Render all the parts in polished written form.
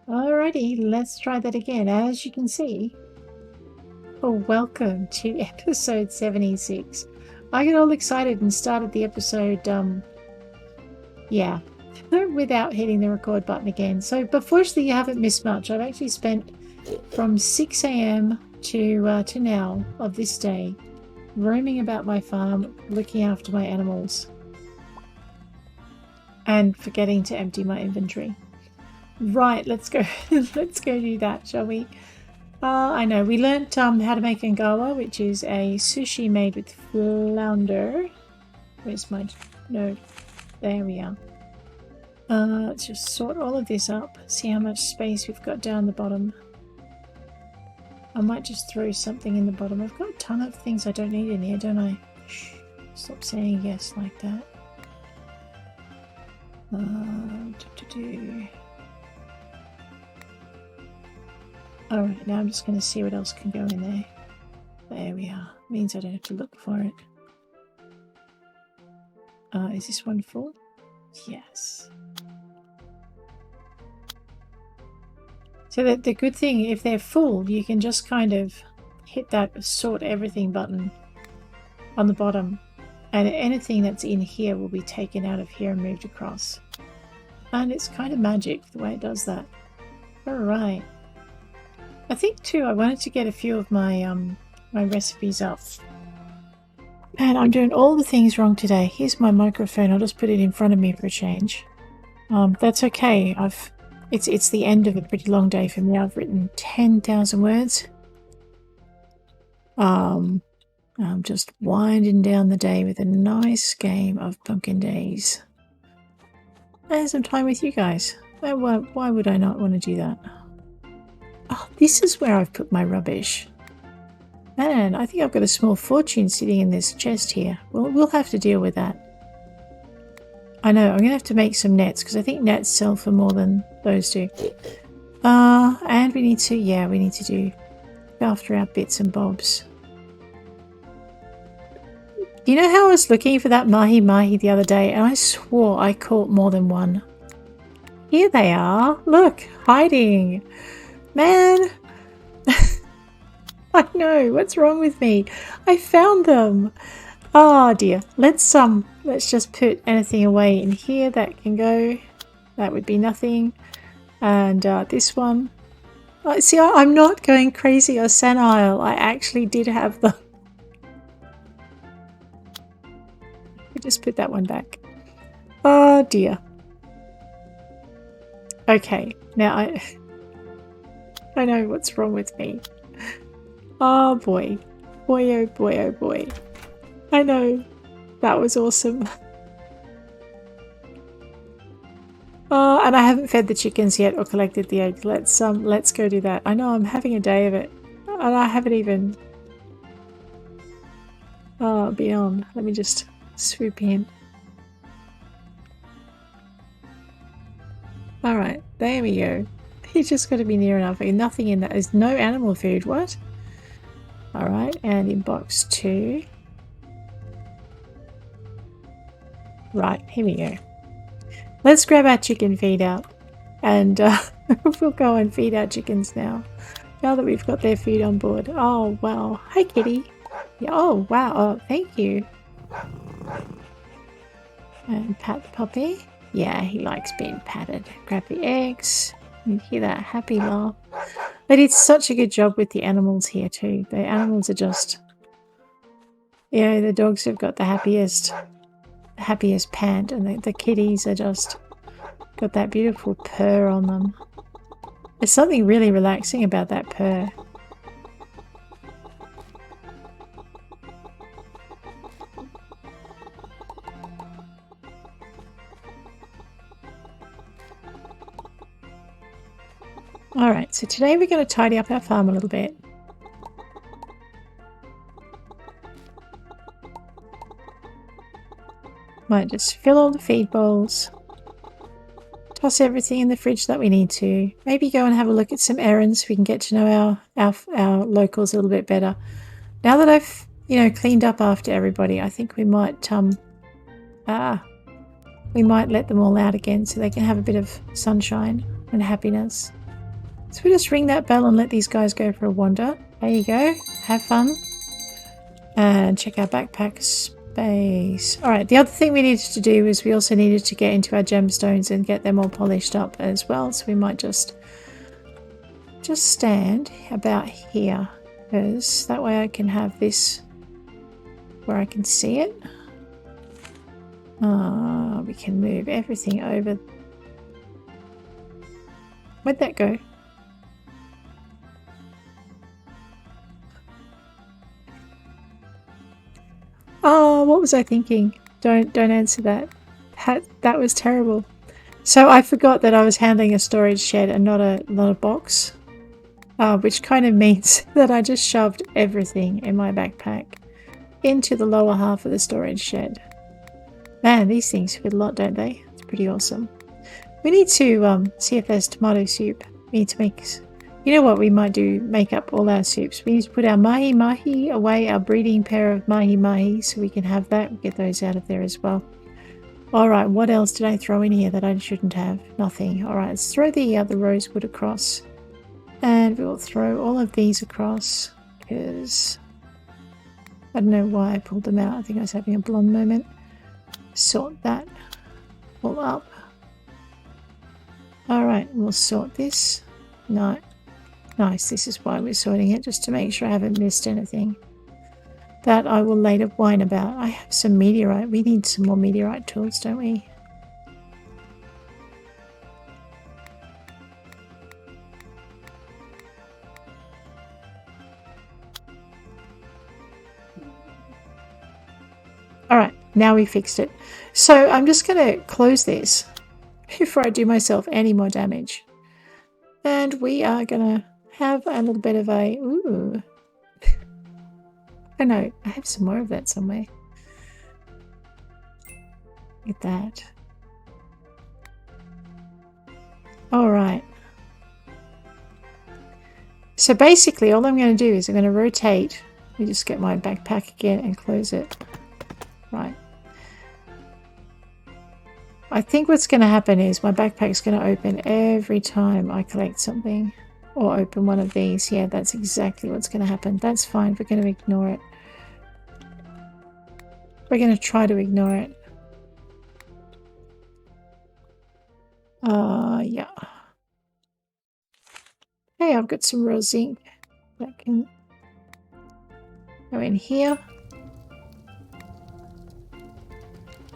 Alrighty, let's try that again. As you can see, welcome to episode 76. I get all excited and started the episode, without hitting the record button again. So, but fortunately, you haven't missed much. I've actually spent from 6 a.m. to now of this day roaming about my farm, looking after my animals, and forgetting to empty my inventory. Right, let's go. Let's go do that, shall we? I know we learnt how to make angawa, which is a sushi made with flounder. Where's my node? There we are. Let's just sort all of this up. See how much space we've got down the bottom. I might just throw something in the bottom. I've got a ton of things I don't need in here, don't I? Shh, stop saying yes like that. Alright, now I'm just going to see what else can go in there. There we are. Means I don't have to look for it. Is this one full? Yes. So the good thing, if they're full, you can just kind of hit that sort everything button on the bottom. And anything that's in here will be taken out of here and moved across. And it's kind of magic the way it does that. Alright. I think too I wanted to get a few of my my recipes up. And I'm doing all the things wrong today. Here's my microphone. I'll just put it in front of me for a change. That's okay. It's the end of a pretty long day for me. I've written 10,000 words. I'm just winding down the day with a nice game of Pumpkin Days. And some time with you guys. Why would I not want to do that? Oh, this is where I've put my rubbish. Man, I think I've got a small fortune sitting in this chest here. Well, we'll have to deal with that. I know, I'm going to have to make some nets, because I think nets sell for more than those do. And we need to do after our bits and bobs. You know how I was looking for that mahi-mahi the other day, and I swore I caught more than one. Here they are. Look, hiding. Man. I know, what's wrong with me? I found them. Oh dear. Let's just put anything away in here that can go. That would be nothing. And this one. See, I'm not going crazy or senile. I actually did have them. I just put that one back. Oh dear. Okay, now I know what's wrong with me. Oh boy. Boy, oh boy, oh boy. I know. That was awesome. Oh, and I haven't fed the chickens yet or collected the eggs. Let's go do that. I know I'm having a day of it. And I haven't even... Oh, beyond. Let me just swoop in. Alright, there we go. You just got to be near enough. Nothing in that. There's no animal food. What? Alright, and in box 2. Right, here we go. Let's grab our chicken feed out. And we'll go and feed our chickens now. Now that we've got their food on board. Oh, wow. Hi, kitty. Yeah, oh, wow. Oh, thank you. And pat the puppy. Yeah, he likes being patted. Grab the eggs. You hear that happy laugh. They did such a good job with the animals here too. The animals are just... Yeah, the dogs have got the happiest pant, and the kitties are just got that beautiful purr on them. There's something really relaxing about that purr. Alright, so today we're going to tidy up our farm a little bit. Might just fill all the feed bowls. Toss everything in the fridge that we need to. Maybe go and have a look at some errands so we can get to know our locals a little bit better. Now that I've, cleaned up after everybody, I think we might let them all out again so they can have a bit of sunshine and happiness. So we just ring that bell and let these guys go for a wander. There you go. Have fun. And check our backpack space. Alright, the other thing we needed to do is we also needed to get into our gemstones and get them all polished up as well. So we might just stand about here, because that way I can have this where I can see it. We can move everything over. Where'd that go? Oh, what was I thinking? Don't answer that. That was terrible. So I forgot that I was handling a storage shed and not a box, which kind of means that I just shoved everything in my backpack into the lower half of the storage shed. Man, these things fit a lot, don't they? It's pretty awesome. We need to see if there's tomato soup. We need to make... You know what we might do? Make up all our soups. We need to put our mahi-mahi away, our breeding pair of mahi-mahi, so we can have that. Get those out of there as well. Alright, what else did I throw in here that I shouldn't have? Nothing. Alright, let's throw the rosewood across. And we'll throw all of these across, because I don't know why I pulled them out. I think I was having a blonde moment. Sort that all up. Alright, we'll sort this. No. Nice, this is why we're sorting it, just to make sure I haven't missed anything. That I will later whine about. I have some meteorite. We need some more meteorite tools, don't we? Alright, now we fixed it. So I'm just going to close this before I do myself any more damage. And we are going to have a little bit of a... Ooh. I know, I have some more of that somewhere. Look at that. Alright. So basically all I'm going to do is I'm going to rotate. Let me just get my backpack again and close it. Right. I think what's going to happen is my backpack's going to open every time I collect something. Or open one of these. Yeah, that's exactly what's going to happen. That's fine. We're going to ignore it. We're going to try to ignore it. Yeah. Hey, I've got some raw zinc that can go in here.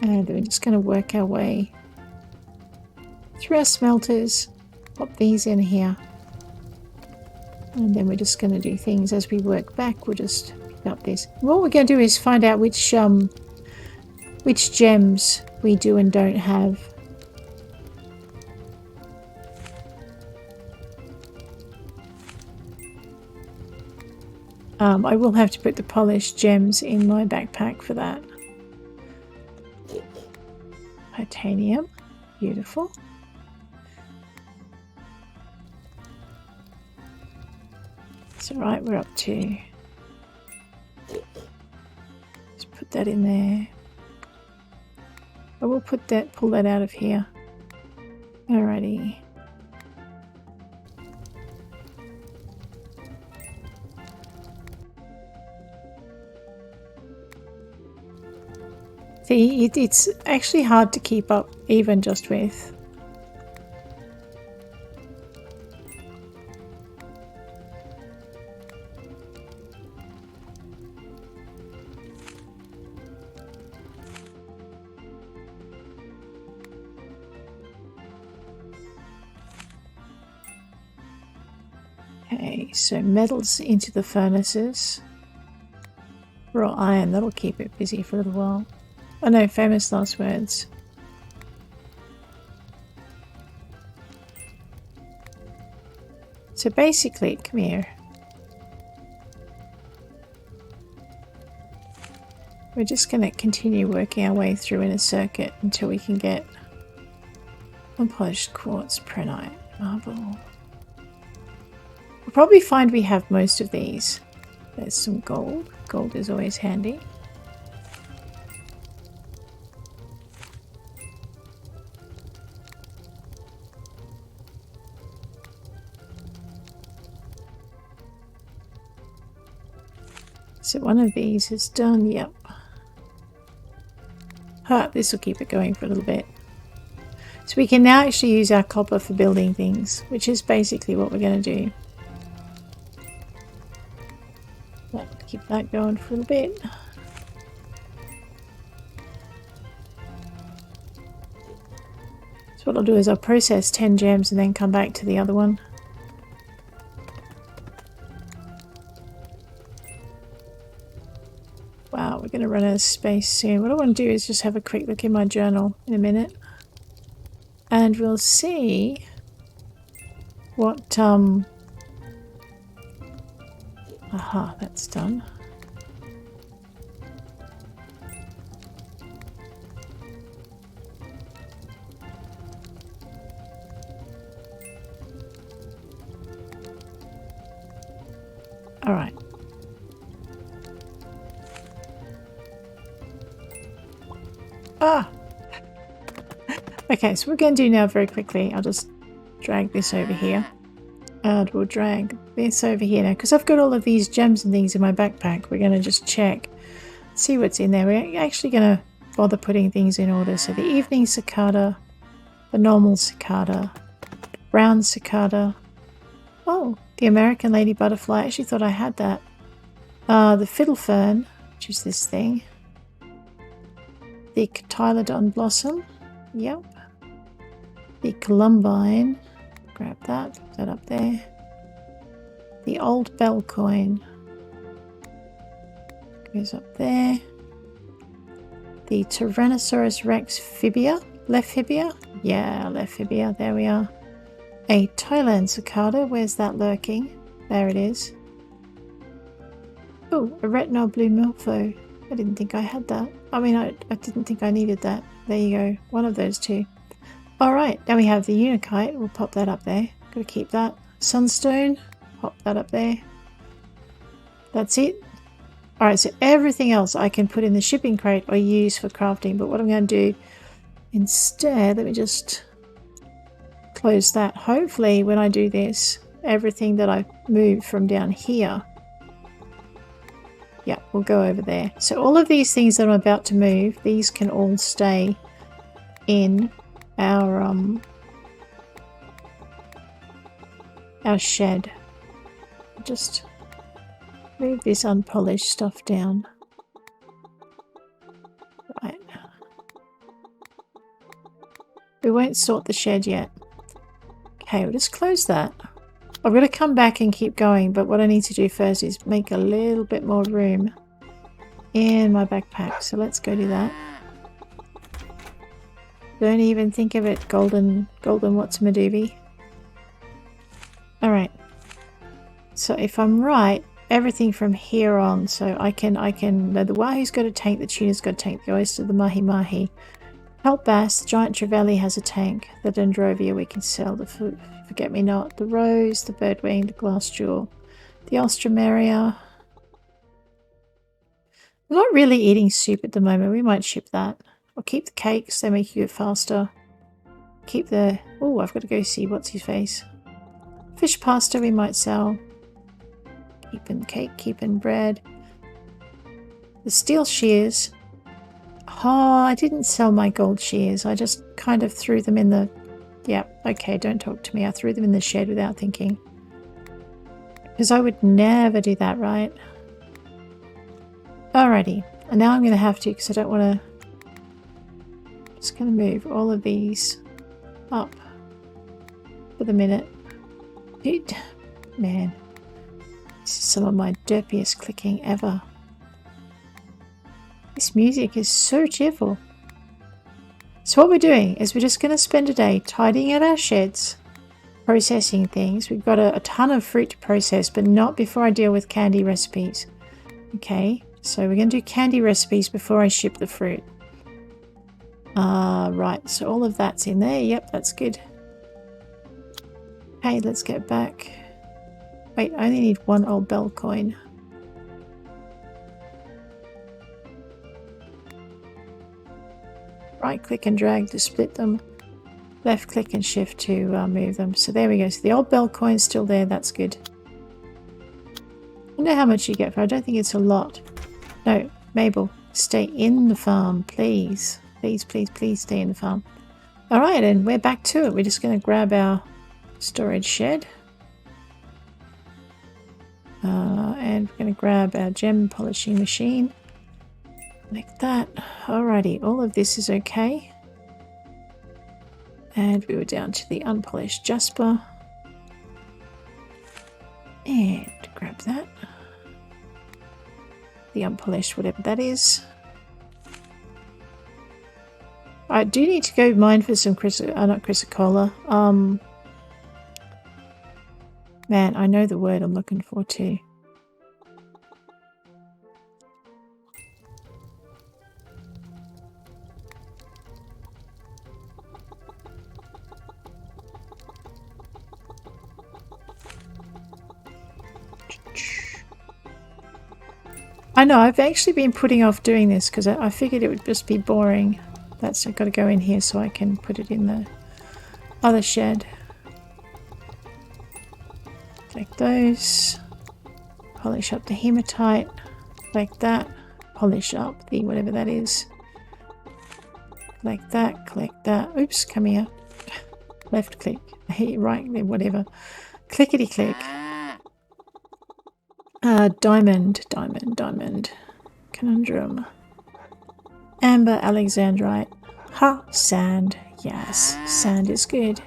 And then we're just going to work our way through our smelters. Pop these in here. And then we're just going to do things as we work back. We'll just pick up this. What we're going to do is find out which gems we do and don't have. I will have to put the polished gems in my backpack for that. Titanium. Beautiful. It's alright, we're up to... Let's put that in there. I will pull that out of here. Alrighty. See, it's actually hard to keep up even just with. Okay, so metals into the furnaces. Raw iron, that'll keep it busy for a little while. Oh no, famous last words. So basically, come here. We're just going to continue working our way through in a circuit until we can get unpolished quartz, prehnite, marble. We'll probably find we have most of these. There's some gold. Gold is always handy. So one of these is done. Yep. This will keep it going for a little bit. So we can now actually use our copper for building things, which is basically what we're going to do. Keep that going for a little bit. So what I'll do is I'll process 10 gems and then come back to the other one. Wow, we're going to run out of space soon. What I want to do is just have a quick look in my journal in a minute. And we'll see what, aha, that's done. All right. Ah! Okay, so we're going to do now very quickly. I'll just drag this over here. And we'll drag this over here now. Because I've got all of these gems and things in my backpack. We're going to just check. See what's in there. We're actually going to bother putting things in order. So the evening cicada. The normal cicada. Brown cicada. Oh, the American lady butterfly. I actually thought I had that. The fiddle fern. Which is this thing. The Cotyledon blossom. Yep. The columbine. Grab that. Put that up there. The old bell coin. Goes up there. The Tyrannosaurus rex fibia. Lephibia? Yeah, Lephibia. There we are. A Thailand cicada. Where's that lurking? There it is. Oh, a retinal blue milfoil. I didn't think I had that. I mean, I didn't think I needed that. There you go. One of those two. Alright, now we have the unikite. We'll pop that up there. Gotta keep that. Sunstone. Pop that up there. That's it. Alright, so everything else I can put in the shipping crate or use for crafting. But what I'm going to do instead, let me just close that. Hopefully when I do this, everything that I move from down here, yeah, we'll go over there. So all of these things that I'm about to move, these can all stay in our shed. Just move this unpolished stuff down. Right. We won't sort the shed yet. Okay, we'll just close that. I'm going to come back and keep going, but what I need to do first is make a little bit more room in my backpack. So let's go do that. Don't even think of it, golden what's-a-madoobie. Alright. So if I'm right, everything from here on, so I can the wahoo's got a tank, the tuna's got a tank, the oyster, the mahi-mahi. Kelp bass, the giant trevally has a tank. The dendrovia we can sell, the forget-me-not, the rose, the birdwing, the glass jewel, the ostromeria. I'm not really eating soup at the moment. We might ship that. I'll keep the cakes, they make you go faster. Keep the... oh, I've got to go see what's his face. Fish pasta we might sell. Keeping cake, keeping bread. The steel shears. Oh, I didn't sell my gold shears. I just kind of threw them in the... yeah, okay, don't talk to me. I threw them in the shed without thinking. Because I would never do that, right? Alrighty. And now I'm going to have to, because I don't want to... just going to move all of these up for the minute. Dude, man. This is some of my derpiest clicking ever. This music is so cheerful. So what we're doing is we're just going to spend a day tidying out our sheds, processing things. We've got a ton of fruit to process, but not before I deal with candy recipes. Okay, so we're going to do candy recipes before I ship the fruit. Right, so all of that's in there. Yep, that's good. Okay, let's get back. Wait, I only need one old bell coin. Right click and drag to split them. Left click and shift to move them. So there we go. So the old bell coin's still there. That's good. wonder how much you get for it. I don't think it's a lot. No, Mabel, stay in the farm, please. Please, please, please stay in the farm. Alright, and we're back to it. We're just going to grab our storage shed. And we're going to grab our gem polishing machine. Like that. Alrighty, all of this is okay. And we were down to the unpolished jasper. And grab that. The unpolished, whatever that is. I do need to go mine for some not chrysocolla. Man, I know the word I'm looking for too. I know, I've actually been putting off doing this because I figured it would just be boring. That's got to go in here so I can put it in the other shed. Like those. Polish up the hematite. Like that. Polish up the whatever that is. Like that. Collect that. Oops, come here. Left click. Right, whatever. Clickety click. Diamond. Conundrum. Amber alexandrite. Ha! Sand. Yes, sand is good.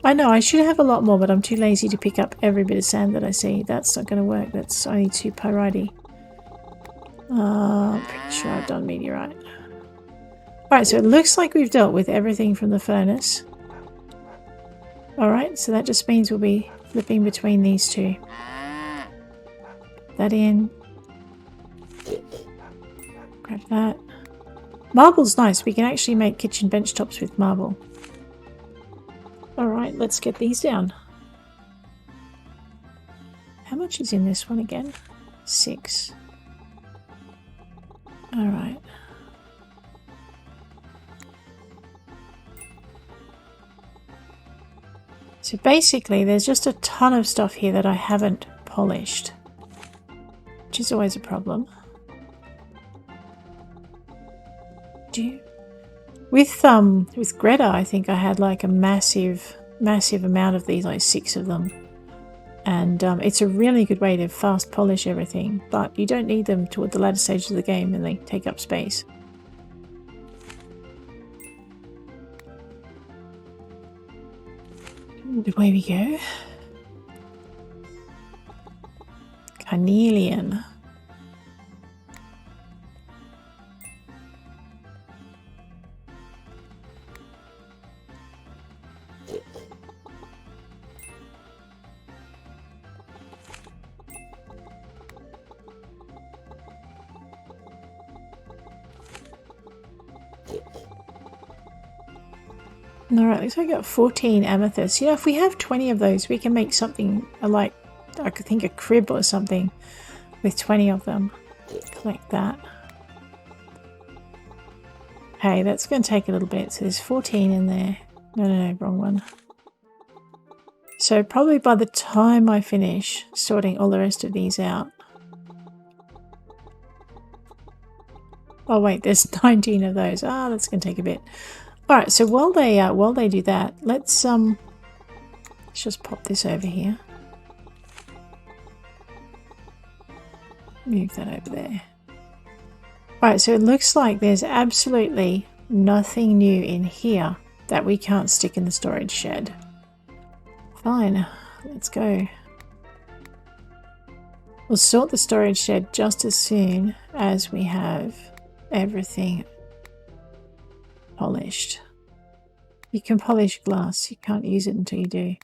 I know, I should have a lot more, but I'm too lazy to pick up every bit of sand that I see. That's not going to work. That's only 2 pyrite. Pretty sure I've done meteorite. Alright, so it looks like we've dealt with everything from the furnace. Alright, so that just means we'll be flipping between these two. That in. Grab that. Marble's nice. We can actually make kitchen bench tops with marble. Alright, let's get these down. How much is in this one again? 6. Alright. So basically there's just a ton of stuff here that I haven't polished, which is always a problem. With Greta, I think I had like a massive amount of these, like 6 of them. And it's a really good way to fast polish everything, but you don't need them toward the latter stages of the game and they take up space. Away we go. Carnelian. Alright, looks like I got 14 amethysts. You know, if we have 20 of those, we can make something like, I could think a crib or something with 20 of them. Collect that. Hey, that's going to take a little bit. So there's 14 in there. No, wrong one. So probably by the time I finish sorting all the rest of these out. Oh wait, there's 19 of those. Ah, that's going to take a bit. Alright, so while they do that, let's just pop this over here. Move that over there. Alright, so it looks like there's absolutely nothing new in here that we can't stick in the storage shed. Fine, let's go. We'll sort the storage shed just as soon as we have everything polished. You can polish glass, you can't use it until you do.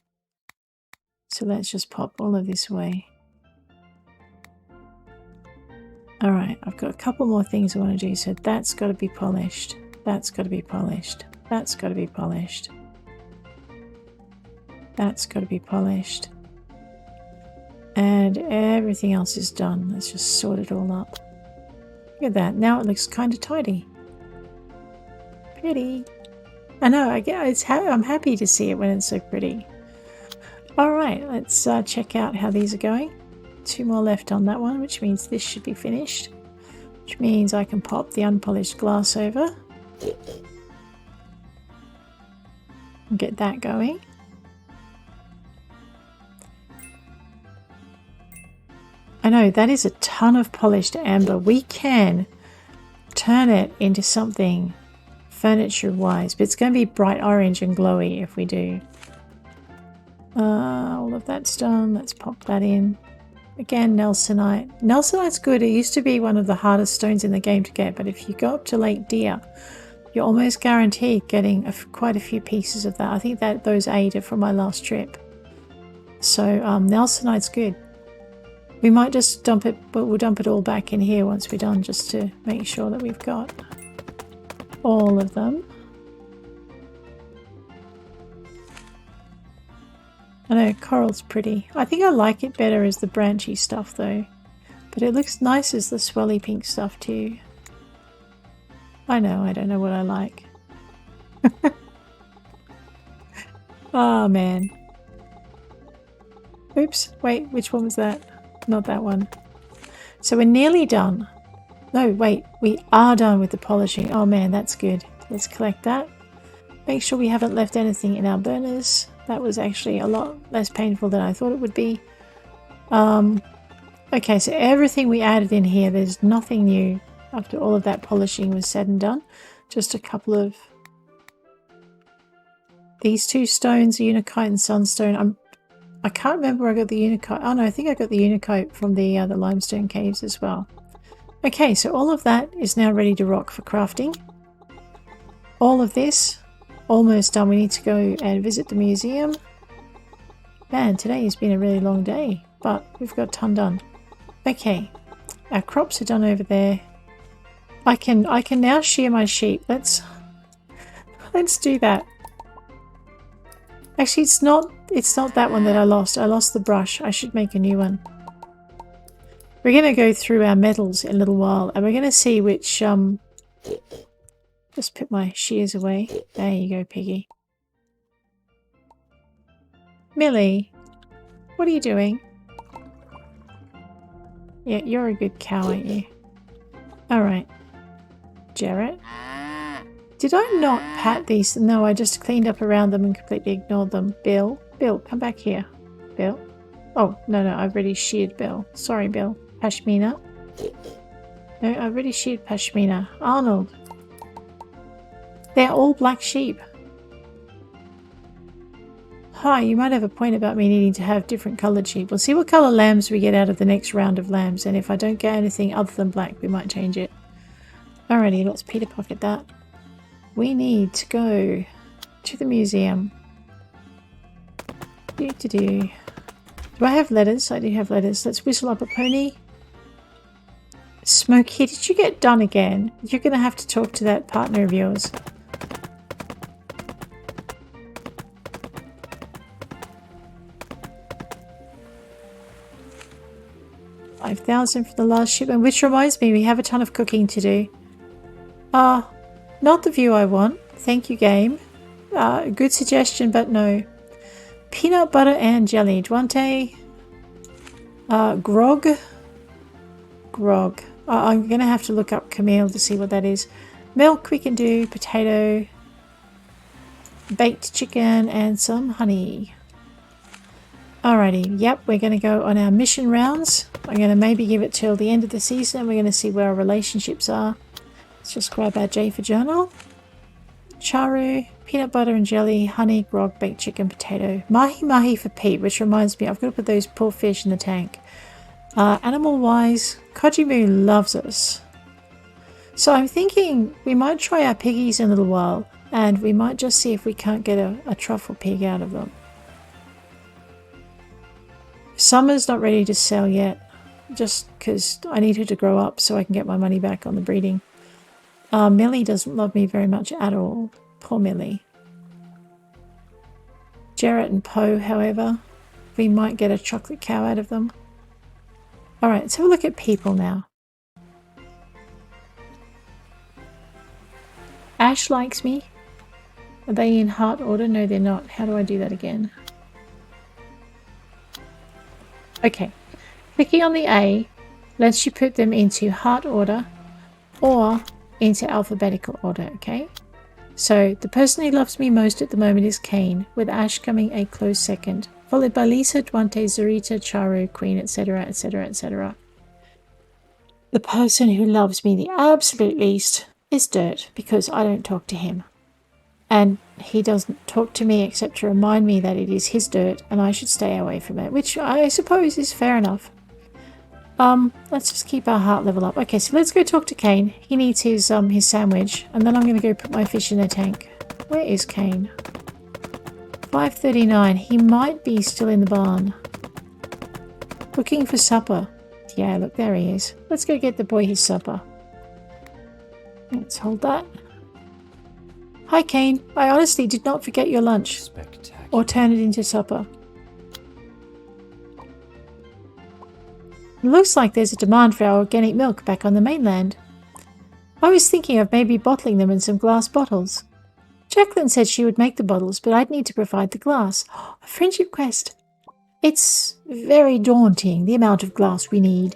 So let's just pop all of this away. Alright, I've got a couple more things I want to do. So that's got to be polished. That's got to be polished. That's got to be polished. That's got to be polished. And everything else is done. Let's just sort it all up. Look at that. Now it looks kind of tidy. Pretty. I know, I'm happy to see it when it's so pretty. Alright, let's check out how these are going. 2 more left on that one, which means this should be finished. Which means I can pop the unpolished glass over. And get that going. I know, that is a ton of polished amber. We can turn it into something furniture-wise, but it's going to be bright orange and glowy if we do. All of that's done. Let's pop that in. Again, Nelsonite. Nelsonite's good. It used to be one of the hardest stones in the game to get, but if you go up to Lake Deer, you're almost guaranteed getting quite a few pieces of that. I think that those 8 are from my last trip. So Nelsonite's good. We might just dump it, but we'll dump it all back in here once we're done, just to make sure that we've got all of them. I know, coral's pretty. I think I like it better as the branchy stuff though. But it looks nice as the swelly pink stuff too. I know, I don't know what I like. Oh man. Oops, wait, which one was that? Not that one. So we're nearly done. No, wait, we are done with the polishing. Oh man, that's good. Let's collect that. Make sure we haven't left anything in our burners. That was actually a lot less painful than I thought it would be. Okay, so everything we added in here, there's nothing new after all of that polishing was said and done. Just a couple of these 2 stones, Unakite and Sunstone. I can't remember where I got the Unakite. Oh no, I think I got the Unakite from the limestone caves as well. Okay, so all of that is now ready to rock for crafting. All of this almost done. We need to go and visit the museum. Man, today has been a really long day, but we've got a ton done. Okay, our crops are done over there. I can now shear my sheep. Let's do that. Actually, it's not that one that I lost. I lost the brush. I should make a new one. We're going to go through our metals in a little while, and we're going to see which just put my shears away. There you go, Piggy. Millie, what are you doing? Yeah, you're a good cow, aren't you? Alright. Jarrett? Did I not pat these? No, I just cleaned up around them and completely ignored them. Bill? Bill, come back here. Bill? Oh, no, I've already sheared Bill. Sorry, Bill. Pashmina? No, I've already sheared Pashmina. Arnold? They're all black sheep. Hi, you might have a point about me needing to have different coloured sheep. We'll see what colour lambs we get out of the next round of lambs, and if I don't get anything other than black, we might change it. Alrighty, let's Peter pocket that. We need to go to the museum. Do I have letters? I do have letters. Let's whistle up a pony. Smokey, did you get done again? You're going to have to talk to that partner of yours. $5,000 for the last shipment, which reminds me, we have a ton of cooking to do. Not the view I want. Thank you, game. Good suggestion, but no. Peanut butter and jelly. Do you want a grog? Grog. I'm going to have to look up Camille to see what that is. Milk we can do. Potato. Baked chicken and some honey. Alrighty. Yep, we're going to go on our mission rounds. I'm going to maybe give it till the end of the season and we're going to see where our relationships are. Let's just grab our J for journal. Charu, peanut butter and jelly, honey, grog, baked chicken, potato. Mahi mahi for Pete, which reminds me, I've got to put those poor fish in the tank. Animal wise, Kojimu loves us. So I'm thinking we might try our piggies in a little while and we might just see if we can't get a truffle pig out of them. Summer's not ready to sell yet, just because I need her to grow up so I can get my money back on the breeding. Millie doesn't love me very much at all. Poor Millie. Jarrett and Poe, however, we might get a chocolate cow out of them. Alright, let's have a look at people now. Ash likes me. Are they in heart order? No, they're not. How do I do that again? Okay. Clicking on the A lets you put them into heart order or into alphabetical order, okay? So the person who loves me most at the moment is Kane, with Ash coming a close second, followed by Lisa, Duante, Zorita, Charu, Queen, etc, etc, etc. The person who loves me the absolute least is Dirt, because I don't talk to him. And he doesn't talk to me except to remind me that it is his dirt and I should stay away from it, which I suppose is fair enough. Let's just keep our heart level up. Okay, so let's go talk to Kane. He needs his sandwich, and then I'm going to go put my fish in the tank. Where is Kane? 5:39. He might be still in the barn. Looking for supper. Yeah, look, there he is. Let's go get the boy his supper. Let's hold that. Hi, Kane. I honestly did not forget your lunch. Spectacular. Or turn it into supper. It looks like there's a demand for our organic milk back on the mainland. I was thinking of maybe bottling them in some glass bottles. Jacqueline said she would make the bottles, but I'd need to provide the glass. A friendship quest. It's very daunting, the amount of glass we need.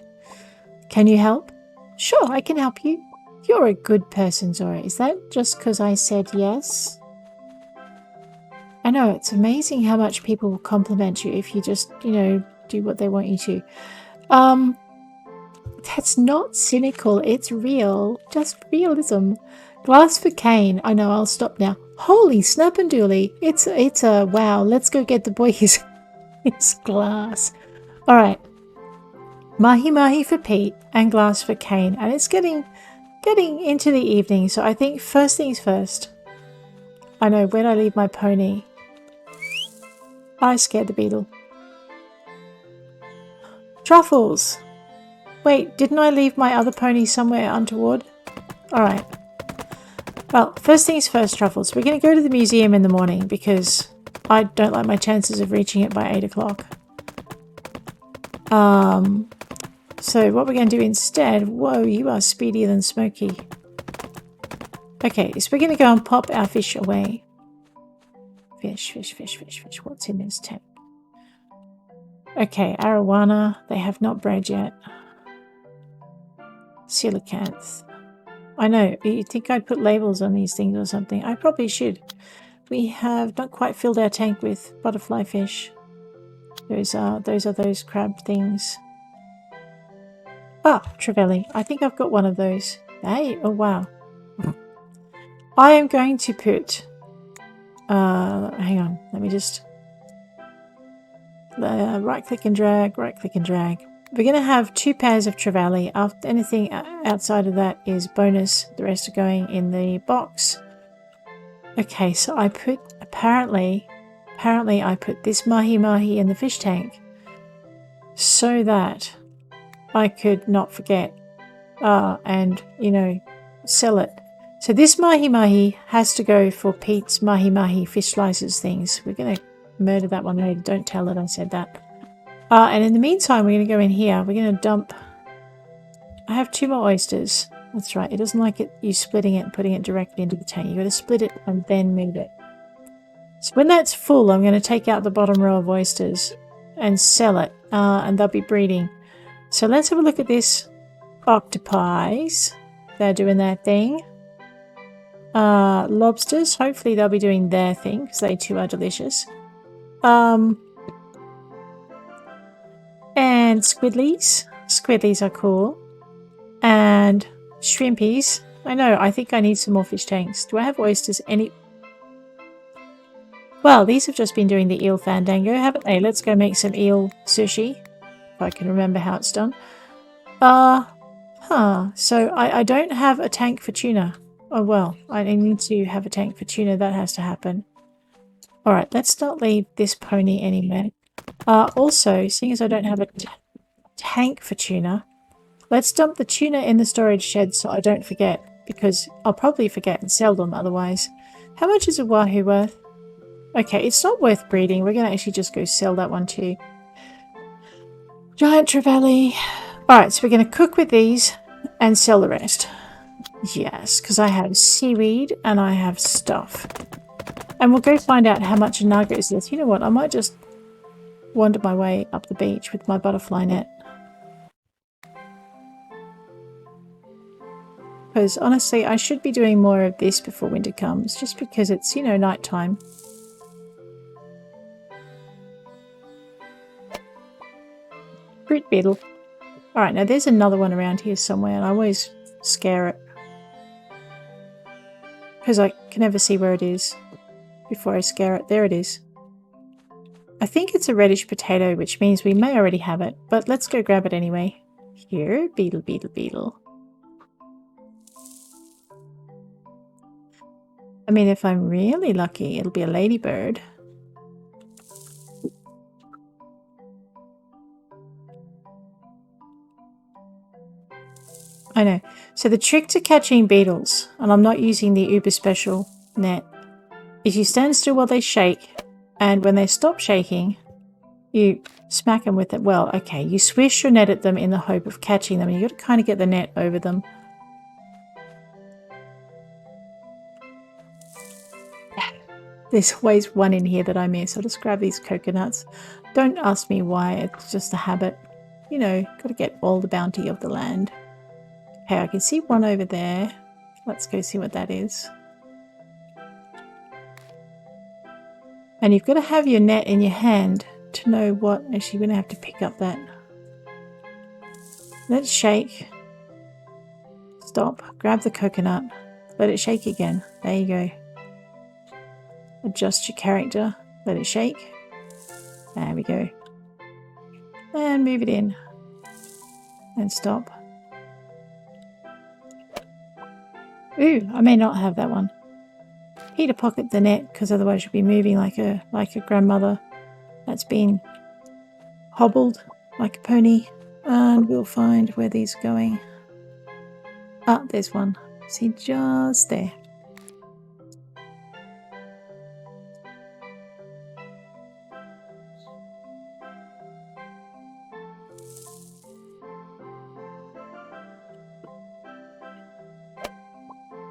Can you help? Sure, I can help you. You're a good person, Zorah. Is that just because I said yes? I know, it's amazing how much people will compliment you if you just, do what they want you to. That's not cynical, it's real. Just realism. Glass for Kane. I know, I'll stop now. Holy snap and dooley. It's a wow. Let's go get the boy his glass. Alright. Mahi mahi for Pete and glass for Kane. And it's getting into the evening, so I think first things first. I know, where'd I leave my pony? I scared the beetle. Truffles! Wait, didn't I leave my other pony somewhere untoward? Alright. Well, first things first, Truffles. We're going to go to the museum in the morning because I don't like my chances of reaching it by 8 o'clock. So what we're going to do instead... Whoa, you are speedier than Smokey. Okay, so we're going to go and pop our fish away. Fish. What's in this tank? Okay, arowana. They have not bred yet. Coelacanth. I know, you'd think I'd put labels on these things or something. I probably should. We have not quite filled our tank with butterfly fish. Those are those crab things. Ah, Trevally. I think I've got one of those. Hey, oh wow. I am going to put... hang on, let me just... right click and drag. We're going to have 2 pairs of Trevally. After anything outside of that is bonus. The rest are going in the box. Okay, so I put... Apparently I put this mahi mahi in the fish tank so that I could not forget and, sell it. So this mahi mahi has to go for Pete's mahi mahi fish slices things. We're going to murder that one later. Don't tell it I said that. And in the meantime, we're going to go in here. We're going to dump... I have 2 more oysters. That's right. It doesn't like it you splitting it and putting it directly into the tank. You've got to split it and then move it. So when that's full, I'm going to take out the bottom row of oysters and sell it. And they'll be breeding. So let's have a look at this. Octopies. They're doing their thing. Lobsters. Hopefully they'll be doing their thing because they too are delicious. And squidlies. Squidlies are cool. And shrimpies. I know, I think I need some more fish tanks. Do I have oysters? Well, these have just been doing the eel fandango, haven't they? Let's go make some eel sushi. If I can remember how it's done. So I don't have a tank for tuna. Oh well, I need to have a tank for tuna. That has to happen. Alright, let's not leave this pony anywhere. Also, seeing as I don't have a tank for tuna, let's dump the tuna in the storage shed so I don't forget. Because I'll probably forget and sell them otherwise. How much is a wahoo worth? Okay, it's not worth breeding. We're going to actually just go sell that one too. Giant trevally. Alright, so we're going to cook with these and sell the rest. Yes, because I have seaweed and I have stuff. And we'll go find out how much a nugget is this. You know what, I might just wander my way up the beach with my butterfly net. Because honestly, I should be doing more of this before winter comes, just because it's, you know, nighttime. Fruit beetle. Alright, now there's another one around here somewhere, and I always scare it. Because I can never see where it is before I scare it. There it is. I think it's a reddish potato, which means we may already have it, but let's go grab it anyway. Here, beetle, beetle, beetle. I mean, if I'm really lucky, it'll be a ladybird. I know. So the trick to catching beetles, and I'm not using the uber special net, is you stand still while they shake, and when they stop shaking, you smack them with it. Well, okay, you swish your net at them in the hope of catching them, and you've got to kind of get the net over them. There's always one in here that I miss. I'll just grab these coconuts. Don't ask me why, it's just a habit. You know, got to get all the bounty of the land. Okay, I can see one over there. Let's go see what that is. And you've got to have your net in your hand to know what. Actually, you're going to have to pick up that. Let's shake. Stop. Grab the coconut. Let it shake again. There you go. Adjust your character. Let it shake. There we go. And move it in. And stop. Ooh, I may not have that one. Peter pocket the net, because otherwise you'll be moving like a grandmother that's been hobbled like a pony. And we'll find where these are going. Ah, there's one. See, just there.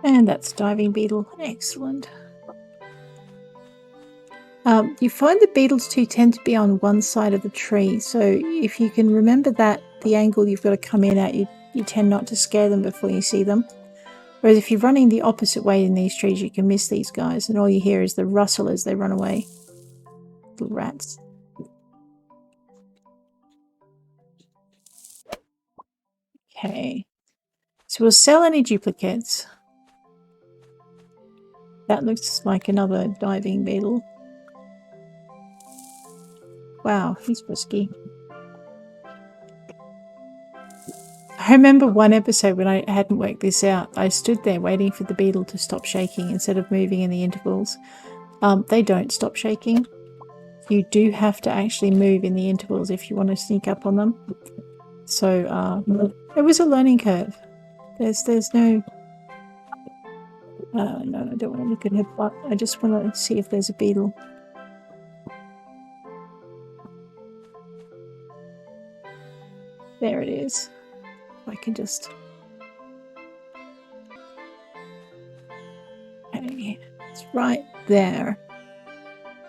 And that's diving beetle. Excellent. You find the beetles too tend to be on one side of the tree, so if you can remember that, the angle you've got to come in at, you tend not to scare them before you see them. Whereas if you're running the opposite way in these trees, you can miss these guys, and all you hear is the rustle as they run away. Little rats. Okay. So we'll sell any duplicates. That looks like another diving beetle. Wow, he's frisky. I remember one episode when I hadn't worked this out. I stood there waiting for the beetle to stop shaking instead of moving in the intervals. They don't stop shaking. You do have to actually move in the intervals if you want to sneak up on them. So it was a learning curve. There's no... no, I don't want to look at her butt. I just want to see if there's a beetle. There it is. I can just... Okay, it's right there.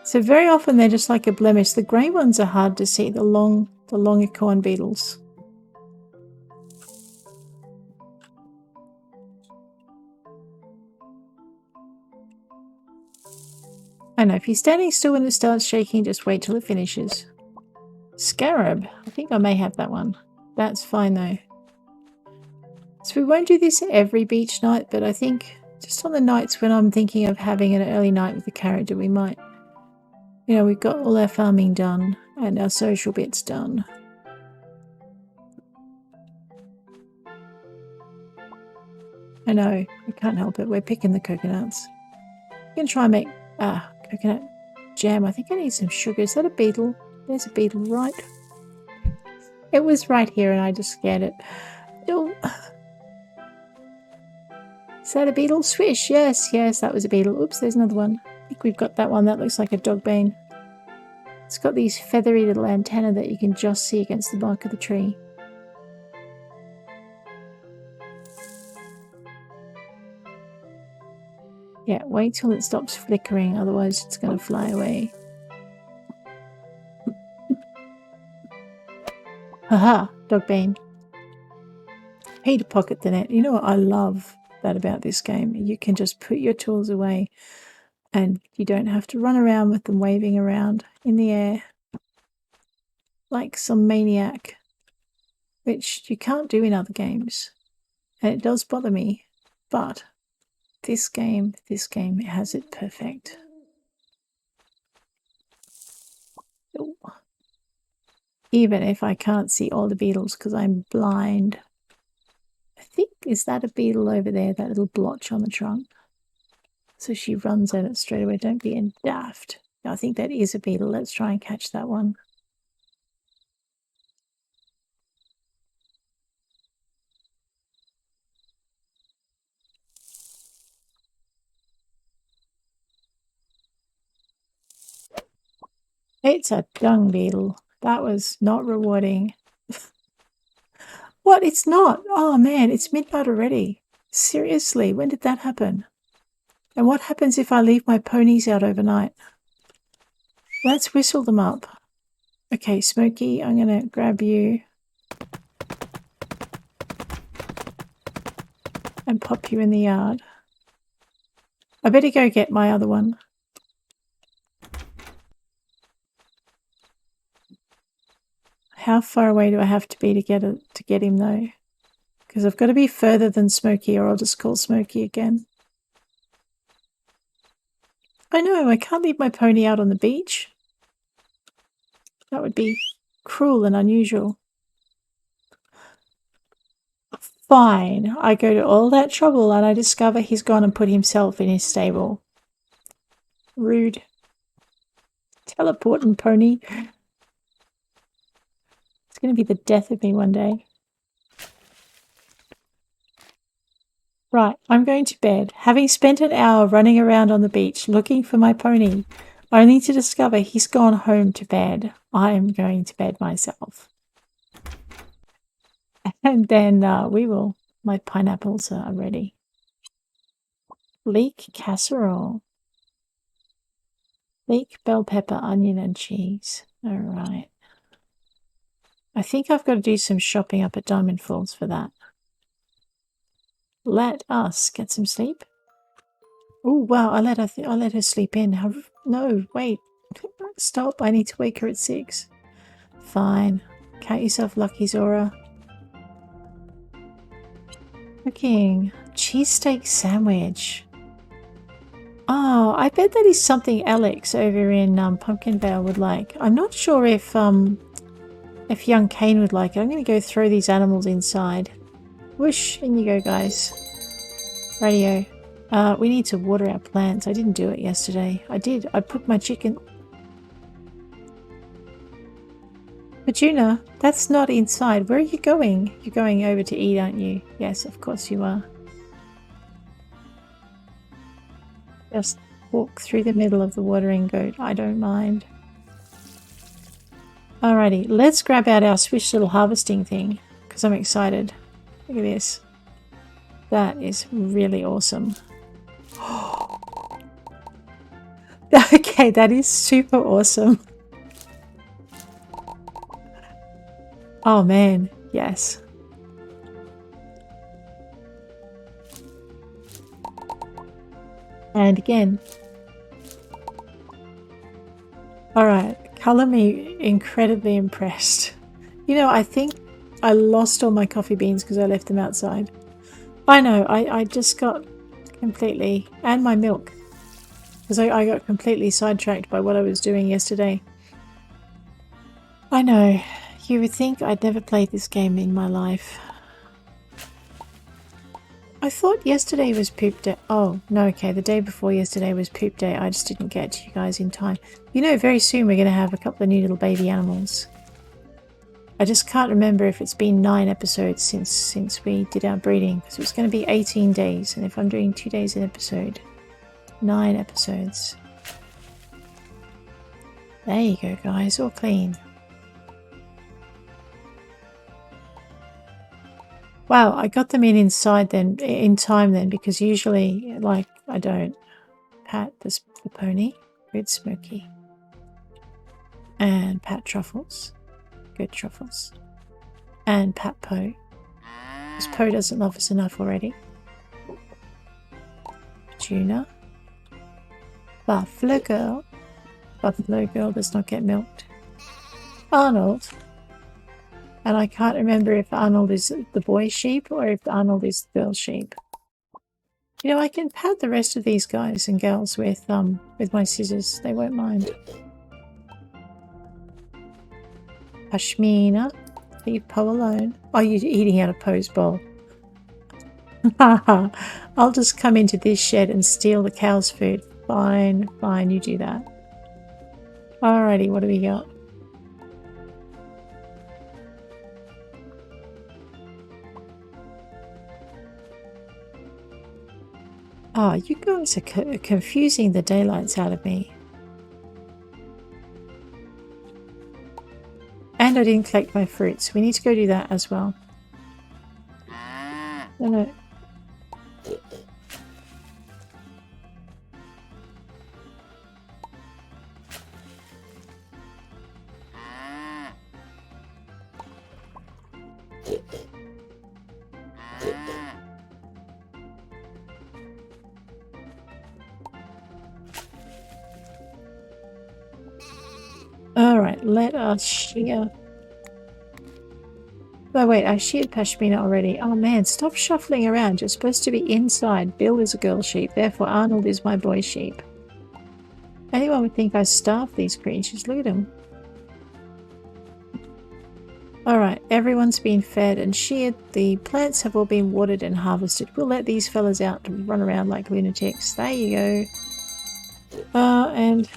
So very often they're just like a blemish. The grey ones are hard to see, the long acorn beetles. I know, if you're standing still when it starts shaking, just wait till it finishes. Scarab. I think I may have that one. That's fine though. So we won't do this every beach night, but I think just on the nights when I'm thinking of having an early night with the character, we might. You know, we've got all our farming done and our social bits done. I know, we can't help it. We're picking the coconuts. We can try and make coconut jam. I think I need some sugar. Is that a beetle? There's a beetle, right? It was right here and I just scared it. Oh. Is that a beetle? Swish! Yes, that was a beetle. Oops, there's another one. I think we've got that one. That looks like a dogbane. It's got these feathery little antennae that you can just see against the bark of the tree. Yeah, wait till it stops flickering, otherwise it's going to fly away. Haha, dogbane. Pay to pocket the net. You know what I love? that about this game. You can just put your tools away and you don't have to run around with them waving around in the air like some maniac, which you can't do in other games. And it does bother me, but this game has it perfect. Ooh. Even if I can't see all the beetles because I'm blind. I think, is that a beetle over there, that little blotch on the trunk? So she runs at it straight away. Don't be a daft. I think that is a beetle. Let's try and catch that one. It's a dung beetle. That was not rewarding. What? It's not? Oh man, it's midnight already. Seriously, when did that happen? And what happens if I leave my ponies out overnight? Let's whistle them up. Okay, Smokey, I'm going to grab you and pop you in the yard. I better go get my other one. How far away do I have to be to get him though? Because I've got to be further than Smokey or I'll just call Smokey again. I know, I can't leave my pony out on the beach. That would be cruel and unusual. Fine, I go to all that trouble and I discover he's gone and put himself in his stable. Rude. Teleporting pony. It's going to be the death of me one day. Right, I'm going to bed. Having spent an hour running around on the beach looking for my pony, only to discover he's gone home to bed. I'm going to bed myself. And then my pineapples are ready. Leek casserole. Leek, bell pepper, onion and cheese. All right. I think I've got to do some shopping up at Diamond Falls for that. Let us get some sleep. Oh wow, I let her sleep in. No, wait. Stop, I need to wake her at 6. Fine. Count yourself lucky, Zorah. Cooking. Cheesesteak sandwich. Oh, I bet that is something Alex over in Pumpkinvale would like. I'm not sure if young Kane would like it. I'm going to go throw these animals inside. Whoosh, in you go, guys. Radio. We need to water our plants. I didn't do it yesterday. I did. I put my chicken... Petunia, that's not inside. Where are you going? You're going over to eat, aren't you? Yes, of course you are. Just walk through the middle of the watering goat. I don't mind. Alrighty, let's grab out our swish little harvesting thing because I'm excited. Look at this. That is really awesome. Okay, that is super awesome. Oh man, yes. And again. Alright, colour me incredibly impressed. You know, I think I lost all my coffee beans because I left them outside. I know, I just got completely... and my milk. Because I got completely sidetracked by what I was doing yesterday. I know, you would think I'd never played this game in my life. I thought yesterday was poop day. Oh, no, okay, the day before yesterday was poop day. I just didn't get to you guys in time. You know, very soon we're going to have a couple of new little baby animals. I just can't remember if it's been 9 episodes since we did our breeding. Because it was going to be 18 days. And if I'm doing 2 days an episode, 9 episodes. There you go, guys. All clean. Wow, I got them in time then, because usually, like, I don't. Pat the pony, good Smoky. And Pat Truffles, good Truffles. And Pat Poe, because Poe doesn't love us enough already. Tuna. Buffalo Girl. Buffalo Girl does not get milked. Arnold. And I can't remember if Arnold is the boy sheep or if Arnold is the girl sheep. You know, I can pat the rest of these guys and girls with my scissors. They won't mind. Pashmina. Leave Poe alone. Oh, you're eating out of Poe's bowl. Haha. I'll just come into this shed and steal the cow's food. Fine, fine, you do that. Alrighty, what do we got? Oh, you guys are confusing the daylights out of me. And I didn't collect my fruits. We need to go do that as well. No, no. Alright, let us shear. Oh wait, I sheared Pashmina already. Oh man, stop shuffling around. You're supposed to be inside. Bill is a girl sheep, therefore Arnold is my boy sheep. Anyone would think I starved these creatures. Look at them. Alright, everyone's been fed and sheared. The plants have all been watered and harvested. We'll let these fellas out to run around like lunatics. There you go. And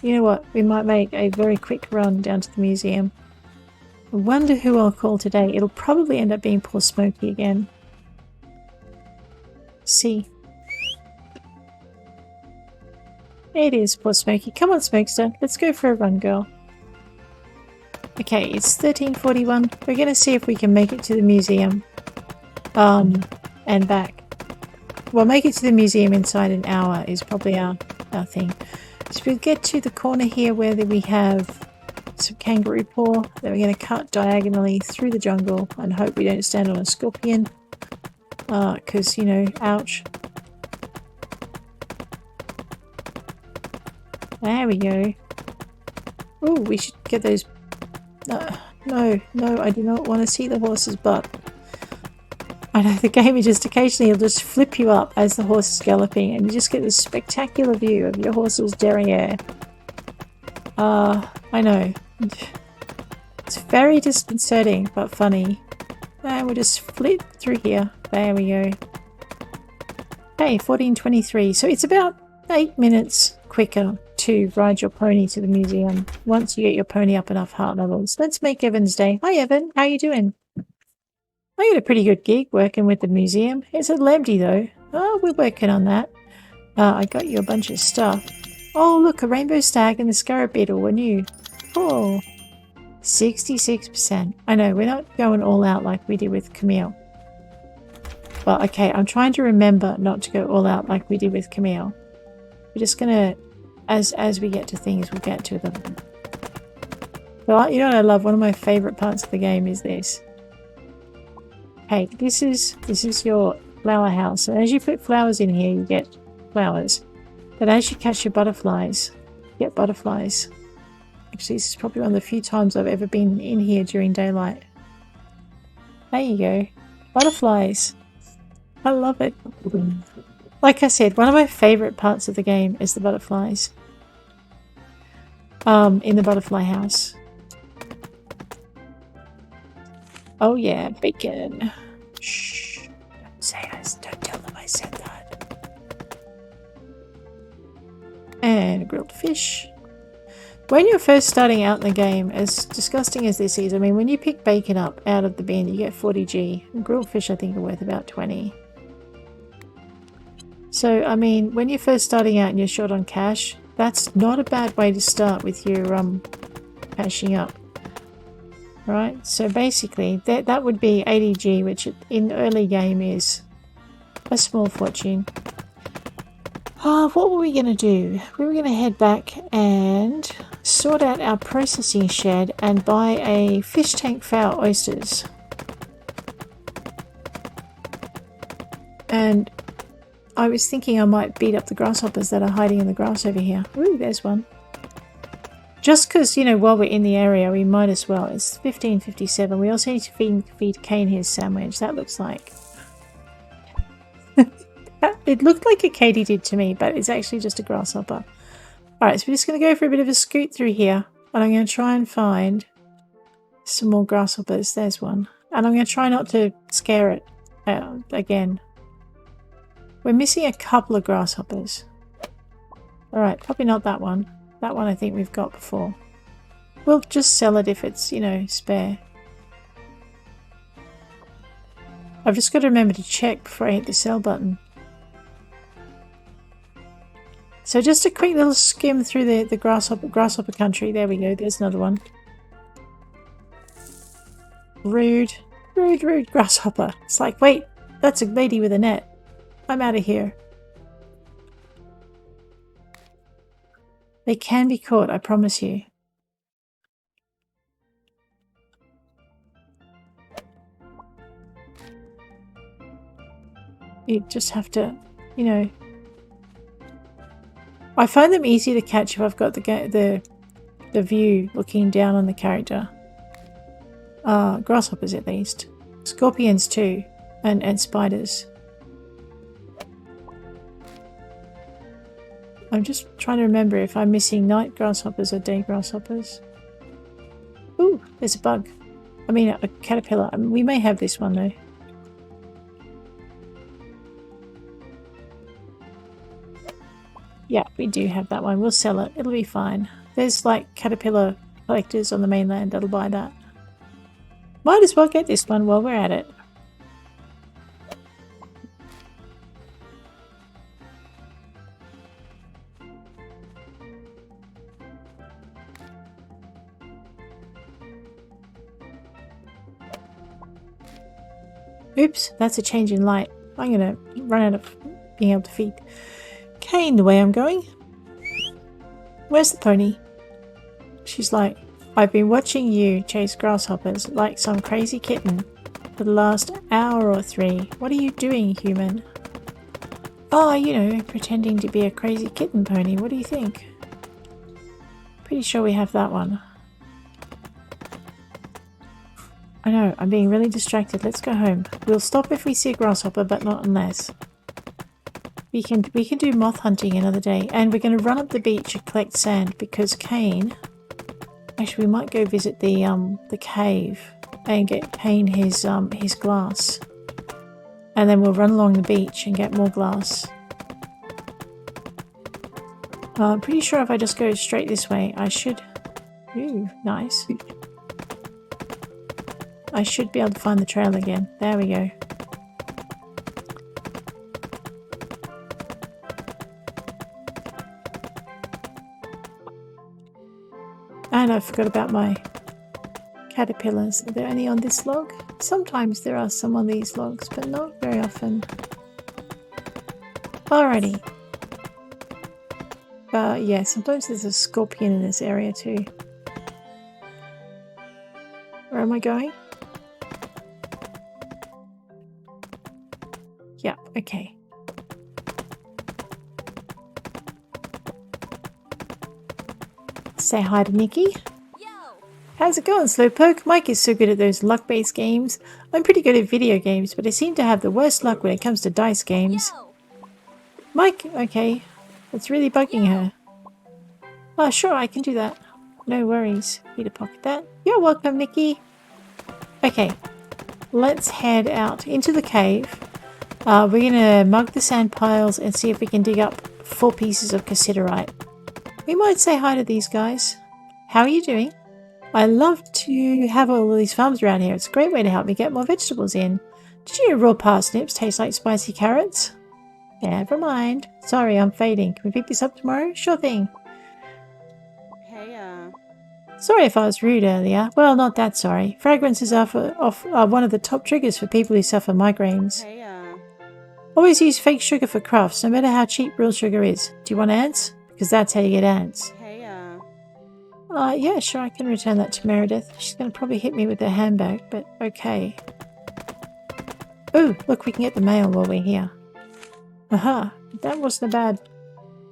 you know what? We might make a very quick run down to the museum. I wonder who I'll call today. It'll probably end up being poor Smokey again. See. It is poor Smokey. Come on, Smokester. Let's go for a run, girl. Okay, it's 13:41. We're going to see if we can make it to the museum. And back. Well, make it to the museum inside an hour is probably our thing. So we'll get to the corner here where we have some kangaroo paw that we're going to cut diagonally through the jungle and hope we don't stand on a scorpion. Because, you know, ouch. There we go. Oh, we should get those... no, I do not want to see the horse's butt. I know the game is just occasionally will just flip you up as the horse is galloping and you just get this spectacular view of your horse's derriere. I know. It's very disconcerting but funny. And we'll just flip through here. There we go. Okay, 14:23. So it's about 8 minutes quicker to ride your pony to the museum once you get your pony up enough heart levels. Let's make Evan's day. Hi Evan, how you doing? I got a pretty good gig working with the museum. It's a Lambdy though. Oh, we're working on that. I got you a bunch of stuff. Oh look, a rainbow stag and the scarab beetle were new. Oh, 66%. I know, we're not going all out like we did with Camille. But okay, I'm trying to remember not to go all out like we did with Camille. We're just gonna, as we get to things, we'll get to them. But you know what I love? One of my favourite parts of the game is this. Okay, this is your flower house. And as you put flowers in here, you get flowers. But as you catch your butterflies, you get butterflies. Actually, this is probably one of the few times I've ever been in here during daylight. There you go. Butterflies. I love it. Like I said, one of my favourite parts of the game is the butterflies. In the butterfly house. Oh yeah, bacon. Shh. Don't tell them I said that. And grilled fish. When you're first starting out in the game, as disgusting as this is, I mean, when you pick bacon up out of the bin, you get 40G. And grilled fish, I think, are worth about 20. So, I mean, when you're first starting out and you're short on cash, that's not a bad way to start with your cashing up. Right, so basically that would be 80G, which in early game is a small fortune. What were we going to do? We were going to head back and sort out our processing shed and buy a fish tank for our oysters. I was thinking I might beat up the grasshoppers that are hiding in the grass over here. Ooh, there's one. Just because, you know, while we're in the area, we might as well. It's 15:57. We also need to feed Kane his sandwich. That looks like... It looked like a katydid to me, but it's actually just a grasshopper. Alright, so we're just going to go for a bit of a scoot through here. And I'm going to try and find some more grasshoppers. There's one. And I'm going to try not to scare it again. We're missing a couple of grasshoppers. Alright, probably not that one. That one I think we've got before. We'll just sell it if it's, you know, spare. I've just got to remember to check before I hit the sell button. So just a quick little skim through the grasshopper country. There we go. There's another one. Rude. Rude, rude grasshopper. It's like, wait, that's a lady with a net. I'm out of here. They can be caught, I promise you. You just have to, you know... I find them easy to catch if I've got the view looking down on the character. Grasshoppers at least. Scorpions too. And spiders. I'm just trying to remember if I'm missing night grasshoppers or day grasshoppers. Ooh, there's a bug. I mean a caterpillar. We may have this one though. Yeah, we do have that one. We'll sell it. It'll be fine. There's like caterpillar collectors on the mainland that'll buy that. Might as well get this one while we're at it. Oops, that's a change in light. I'm gonna run out of being able to feed Kane the way I'm going. Where's the pony? She's like, I've been watching you chase grasshoppers like some crazy kitten for the last hour or 3. What are you doing, human? Oh, you know, pretending to be a crazy kitten pony. What do you think? Pretty sure we have that one. I know, I'm being really distracted. Let's go home. We'll stop if we see a grasshopper, but not unless. We can do moth hunting another day. And we're going to run up the beach and collect sand because Kane... Actually, we might go visit the cave and get Kane his glass. And then we'll run along the beach and get more glass. I'm pretty sure if I just go straight this way, I should... Ooh, nice. I should be able to find the trail again. There we go. And I forgot about my caterpillars. Are there any on this log? Sometimes there are some on these logs, but not very often. Alrighty. Yeah, sometimes there's a scorpion in this area too. Where am I going? Yeah, okay. Say hi to Nikki. Yo. How's it going, Slowpoke? Mike is so good at those luck-based games. I'm pretty good at video games, but I seem to have the worst luck when it comes to dice games. Yo. Mike, okay. It's really bugging her. Oh, sure, I can do that. No worries. Need to pocket that. You're welcome, Nikki. Okay, let's head out into the cave. We're going to mug the sand piles and see if we can dig up 4 pieces of cassiterite. We might say hi to these guys. How are you doing? I love to have all of these farms around here. It's a great way to help me get more vegetables in. Did you know raw parsnips taste like spicy carrots? Never mind. Sorry, I'm fading. Can we pick this up tomorrow? Sure thing. Hey, Sorry if I was rude earlier. Well, not that sorry. Fragrances are one of the top triggers for people who suffer migraines. Hey, Always use fake sugar for crafts, no matter how cheap real sugar is. Do you want ants? Because that's how you get ants. Hey, Yeah, sure, I can return that to Meredith. She's going to probably hit me with her handbag, but okay. Ooh, look, we can get the mail while we're here. Aha, that wasn't a bad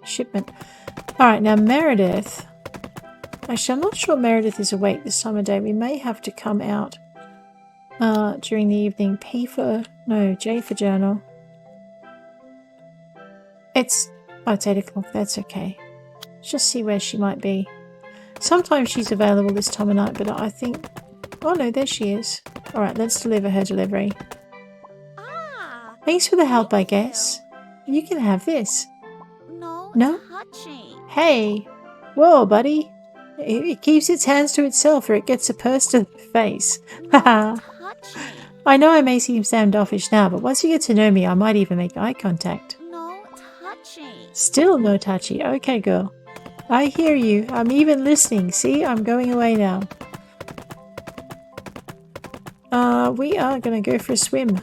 shipment. Alright, now Meredith. Actually, I'm not sure Meredith is awake this time of day. We may have to come out during the evening. J for journal. It's 8 o'clock, that's okay. Let's just see where she might be. Sometimes she's available this time of night, but I think... Oh no, there she is. Alright, let's deliver her delivery. Thanks for the help, I guess. You can have this. No? Hey! Whoa, buddy! It keeps its hands to itself or it gets a purse to the face. Haha. I know I may seem standoffish now, but once you get to know me, I might even make eye contact. Still no touchy. Okay, girl. I hear you. I'm even listening. See, I'm going away now. We are going to go for a swim.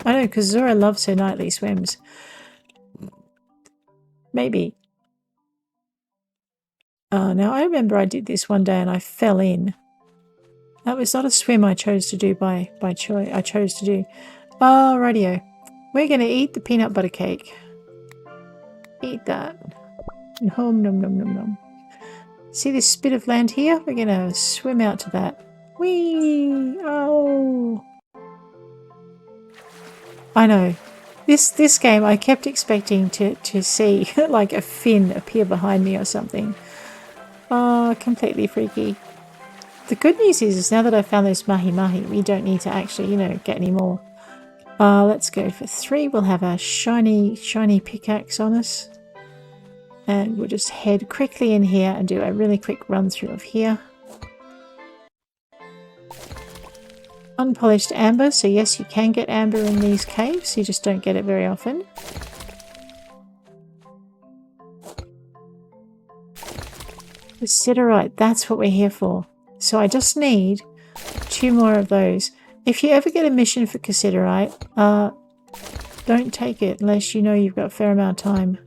I know, because Zorah loves her nightly swims. Maybe. Now I remember I did this one day and I fell in. That was not a swim I chose to do by choice. I chose to do. Rightio. We're going to eat the peanut butter cake. Eat that. Nom nom nom nom nom. See this bit of land here? We're going to swim out to that. Whee! Oh! I know. This game, I kept expecting to see like a fin appear behind me or something. Oh, completely freaky. The good news is now that I've found those mahi-mahi, we don't need to actually, you know, get any more. Let's go for 3. We'll have our shiny pickaxe on us. And we'll just head quickly in here and do a really quick run through of here. Unpolished amber, so yes, you can get amber in these caves, you just don't get it very often. Cassiterite, that's what we're here for. So I just need 2 more of those. If you ever get a mission for cassiterite, don't take it unless you know you've got a fair amount of time.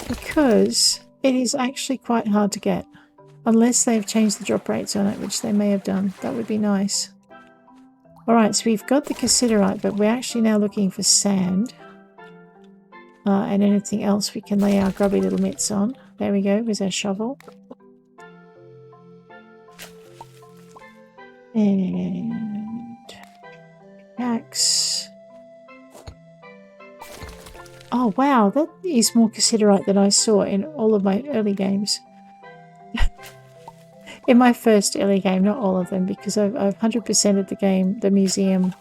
Because it is actually quite hard to get. Unless they've changed the drop rates on it, which they may have done. That would be nice. Alright, so we've got the cassiterite, but we're actually now looking for sand. And anything else we can lay our grubby little mitts on. There we go, with our shovel. And... axe. Oh wow, that is more cassiterite than I saw in all of my early games. In my first early game, not all of them, because I've 100%ed the game, the museum.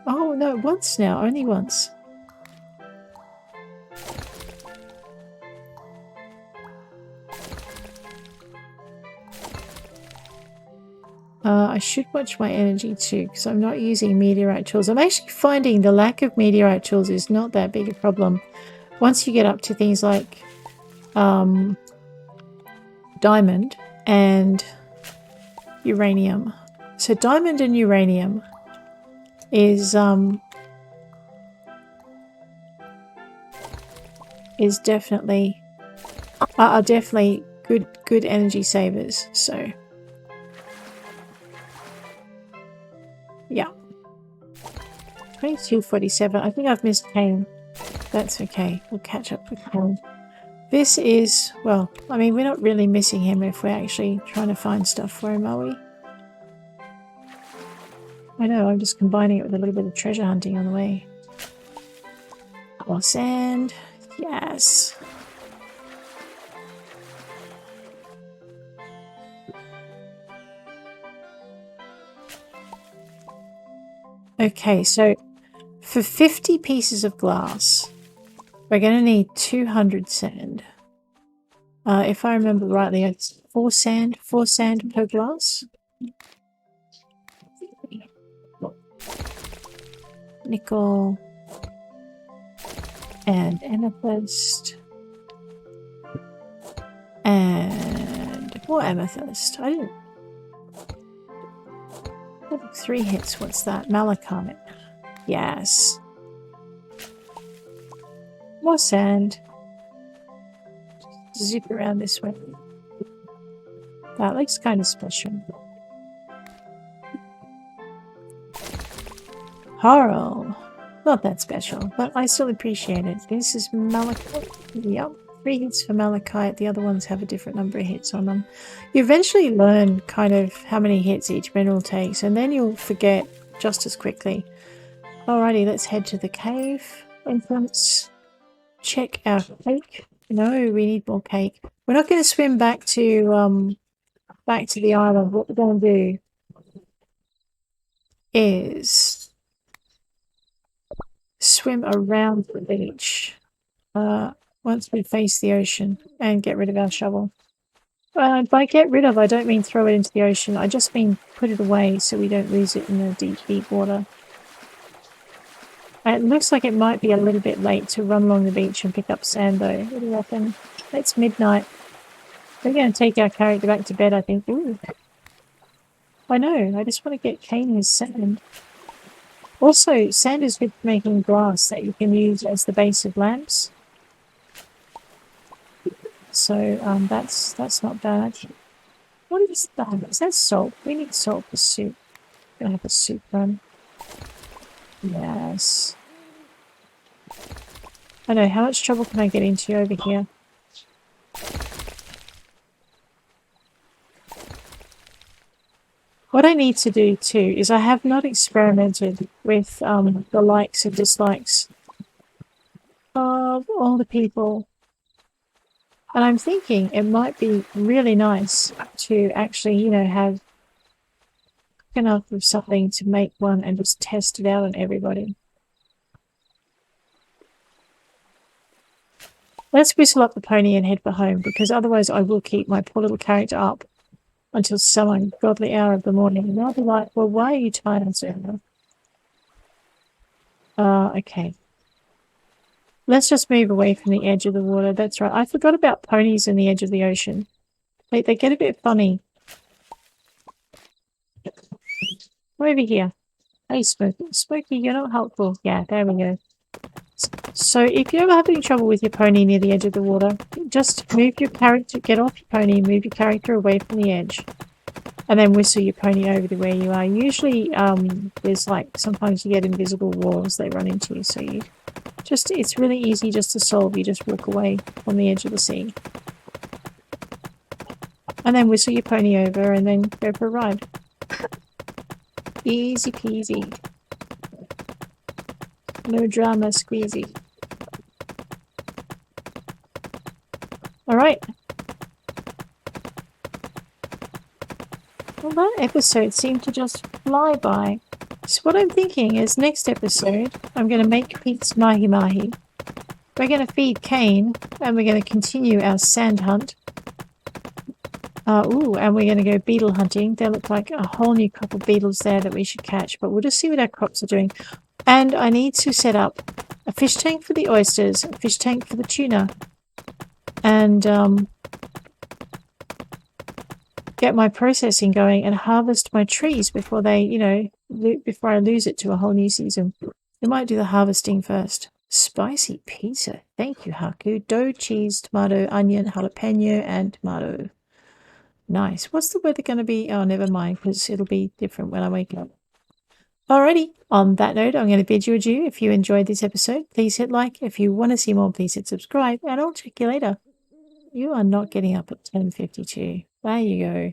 Oh no, once now, only once. I should watch my energy too, because I'm not using meteorite tools. I'm actually finding the lack of meteorite tools is not that big a problem. Once you get up to things like diamond and uranium. So diamond and uranium is definitely are definitely good energy savers. So yeah, 22:47. I think I've missed Kane. That's okay. We'll catch up with Kane. This is, well, I mean, we're not really missing him if we're actually trying to find stuff for him, are we? I know, I'm just combining it with a little bit of treasure hunting on the way. More sand. Yes. Okay, so for 50 pieces of glass, we're going to need 200 sand. If I remember rightly, it's 4 sand per glass. Nickel and amethyst and more amethyst. I didn't. Level 3 hits. What's that? Malachite. Yes. More sand. Zip around this way. That looks kind of special. Coral. Not that special, but I still appreciate it. This is malachite. Yep. 3 hits for malachite. The other ones have a different number of hits on them. You eventually learn kind of how many hits each mineral takes, and then you'll forget just as quickly. Alrighty, let's head to the cave entrance. Check our cake. No, we need more cake. We're not going to swim back to the island. What we're going to do is swim around the beach once we face the ocean and get rid of our shovel. By get rid of, I don't mean throw it into the ocean. I just mean put it away so we don't lose it in the deep, deep water. It looks like it might be a little bit late to run along the beach and pick up sand, though. What do you reckon? It's midnight. We're going to take our character back to bed, I think. Ooh. I know. I just want to get Kane his sand. Also, sand is good for making glass that you can use as the base of lamps. So that's not bad. What is that? Is that salt? We need salt for soup. We're going to have a soup run. Yes. I know, how much trouble can I get into over here? What I need to do too is I have not experimented with the likes and dislikes of all the people. And I'm thinking it might be really nice to actually, you know, have enough of something to make one and just test it out on everybody. Let's whistle up the pony and head for home, because otherwise I will keep my poor little character up until some ungodly hour of the morning. And I'll be like, well, why are you tired so much? Okay. Let's just move away from the edge of the water. That's right. I forgot about ponies in the edge of the ocean. They get a bit funny. Over here. Hey, Smokey. Smokey, you're not helpful. Yeah, there we go. So if you're ever having trouble with your pony near the edge of the water, just move your character, get off your pony, move your character away from the edge, and then whistle your pony over to where you are. Usually, there's like, sometimes you get invisible walls they run into you, so you just, it's really easy just to solve. You just walk away from the edge of the sea. And then whistle your pony over and then go for a ride. Easy peasy. No drama squeezy. Alright. Well, that episode seemed to just fly by. So what I'm thinking is next episode, I'm going to make Pete's mahi-mahi. We're going to feed Kane, and we're going to continue our sand hunt. And we're going to go beetle hunting. There look like a whole new crop of beetles there that we should catch, but we'll just see what our crops are doing. And I need to set up a fish tank for the oysters, a fish tank for the tuna, and get my processing going and harvest my trees before they, you know, before I lose it to a whole new season. We might do the harvesting first. Spicy pizza. Thank you, Haku. Dough, cheese, tomato, onion, jalapeno, and tomato. Nice. What's the weather going to be? Oh, never mind, because it'll be different when I wake up. Alrighty, on that note, I'm going to bid you adieu. If you enjoyed this episode, please hit like. If you want to see more, please hit subscribe, and I'll check you later. You are not getting up at 10:52. There you go.